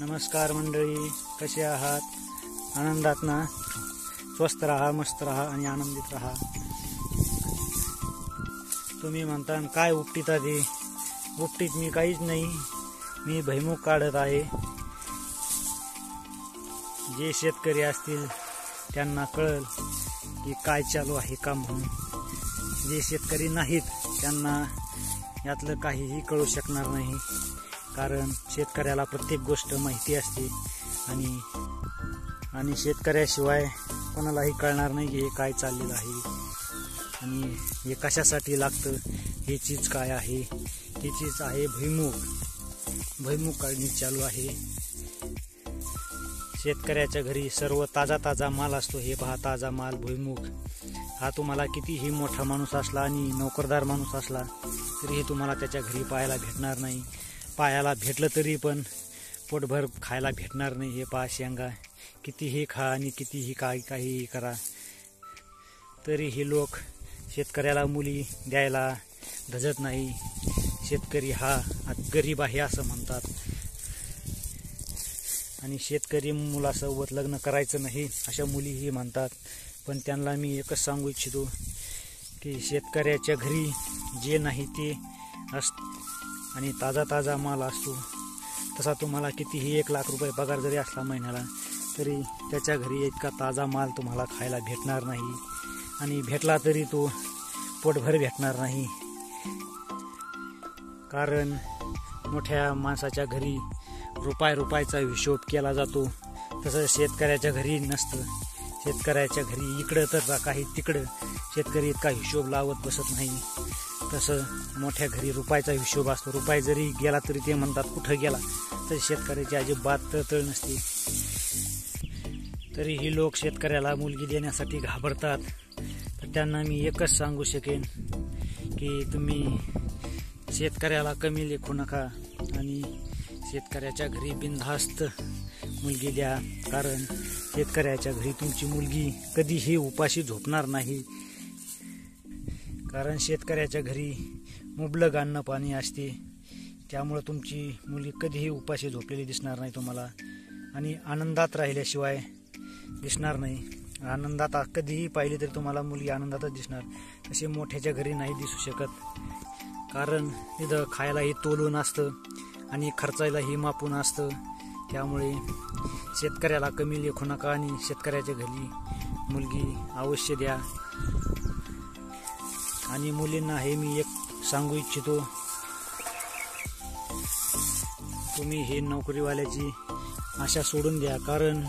नमस्कार मंडळी, कसे आहात? आनंदात ना? स्वस्थ राहा, मस्त राहा आणि आनंदित राहा. तुम्ही म्हणता काय उपटीता ते? उपटीत मी काहीच नाही, मी भुईमुग काढत आहे. जे शेतकरी असतील त्यांना कळल की काय चालू आहे का म्हणून. जे शेतकरी नाहीत त्यांना यातलं काहीही कळू शकणार नाही, कारण शेतकऱ्याला प्रत्येक गोष्ट माहिती असते आणि शेतकऱ्याशिवाय कोणालाही कळणार नाही की हे काय चाललेलं आहे आणि हे कशासाठी लागतं. हे चीज काय आहे? ही चीज आहे भुईमुग. भुईमुग काढणी चालू आहे. शेतकऱ्याच्या घरी सर्व ताजा ताजा माल असतो. हे पहा, ताजा माल भुईमुग. हा तुम्हाला कितीही मोठा माणूस असला आणि नोकरदार माणूस असला तरीही तुम्हाला त्याच्या घरी पाहायला भेटणार नाही. पायाला भेटलं तरी पण पोटभर खायला भेटणार नाही. हे पहा, शेंगा कितीही खा आणि कितीही काहीही करा तरीही लोक शेतकऱ्याला मुली द्यायला धजत नाही. शेतकरी हा गरीब आहे असं म्हणतात आणि शेतकरी मुलासोबत लग्न करायचं नाही अशा मुलीही म्हणतात. पण त्यांना मी एकच सांगू इच्छितो की शेतकऱ्याच्या घरी जे नाही ते आणि ताजा ताजा माल असतो. तसा तुम्हाला कितीही 1 लाख रुपये पगार जरी असला महिन्याला तरी त्याच्या घरी इतका ताजा माल तुम्हाला खायला भेटणार नाही आणि भेटला तरी तो पोटभर भेटणार नाही. कारण मोठ्या माणसाच्या घरी रुपयाचा हिशोब केला जातो, तसं शेतकऱ्याच्या घरी नसतं. शेतकऱ्याच्या घरी इकडं तर काही तिकडं शेतकरी इतका हिशोब लावत बसत नाही. तसं मोठ्या घरी रुपयाचा हिशोब असतो. रुपये जरी गेला तरी ते म्हणतात कुठं गेला, तर शेतकऱ्याची अजिबात तळतळ नसते. तरीही लोक शेतकऱ्याला मुलगी देण्यासाठी घाबरतात. तर त्यांना मी एकच सांगू शकेन की तुम्ही शेतकऱ्याला कमी लेखू नका आणि शेतकऱ्याच्या घरी बिनधास्त मुलगी द्या. कारण शेतकऱ्याच्या घरी तुमची मुलगी कधीही उपाशी झोपणार नाही. कारण शेतकऱ्याच्या घरी मुबलक अन्न पाणी असते, त्यामुळे तुमची मुलगी कधीही उपाशी झोपलेली दिसणार नाही तुम्हाला आणि आनंदात राहिल्याशिवाय दिसणार नाही. आनंदात कधीही पाहिली तरी तुम्हाला मुलगी आनंदातच दिसणार. तसे मोठ्याच्या घरी नाही दिसू शकत, कारण तिथं खायलाही तोलून असतं आणि खर्चायलाही मापून असतं. त्यामुळे शेतकऱ्याला कमी लेखू नका आणि शेतकऱ्याच्या घरी मुलगी अवश्य द्या. आणि मुलींना हे मी एक सांगू इच्छितो, तुम्ही हे नोकरीवाल्याची आशा सोडून द्या. कारण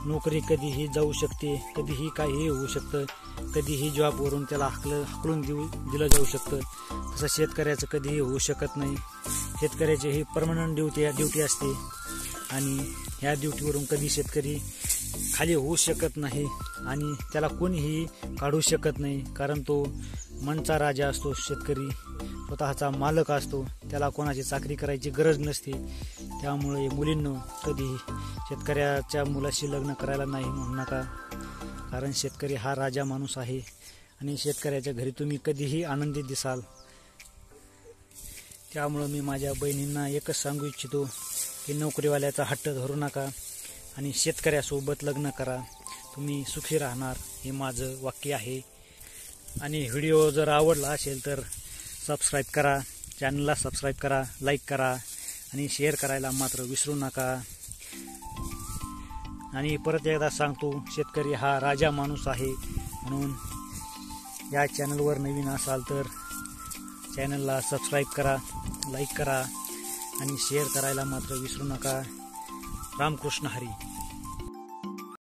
नोकरी कधीही जाऊ शकते, कधीही काहीही होऊ शकतं, कधीही जॉबवरून त्याला हकलून दिलं जाऊ शकतं. तसं शेतकऱ्याचं कधीही होऊ शकत नाही. शेतकऱ्याची ही परमनंट ड्युटी असते आणि ह्या ड्युटीवरून कधी शेतकरी खाली होऊ शकत नाही आणि त्याला कोणीही काढू शकत नाही. कारण तो मनचा राजा असतो. शेतकरी स्वतःचा मालक असतो, त्याला कोणाची चाकरी करायची गरज नसते. त्यामुळे मुलींनो कधी शेतकऱ्याच्या मुलाशी लग्न करायला नाही म्हणू नका. कारण शेतकरी हा राजा माणूस आहे आणि शेतकऱ्याच्या घरी तुम्ही कधीही आनंदी दिसाल। त्यामुळे मी माझ्या बहिणींना एकच सांगू इच्छितो की नोकरीवाल्याचा हट्ट धरू नका आणि शेतकऱ्यासोबत लग्न करा, तुम्ही सुखी राहणार, हे माझं वाक्य आहे। आणि व्हिडिओ जर आवडला असेल तर सबस्क्राईब करा, चॅनलला सबस्क्राईब करा, लाईक करा आणि शेअर करायला मात्र विसरू नका। आणि परत एकदा सांगतो, शेतकरी हा राजा माणूस आहे, म्हणून या चॅनलवर नवीन असाल तर चॅनलला सबस्क्राईब करा, लाईक करा आणि शेअर करायला मात्र विसरू नका। रामकृष्ण हरी।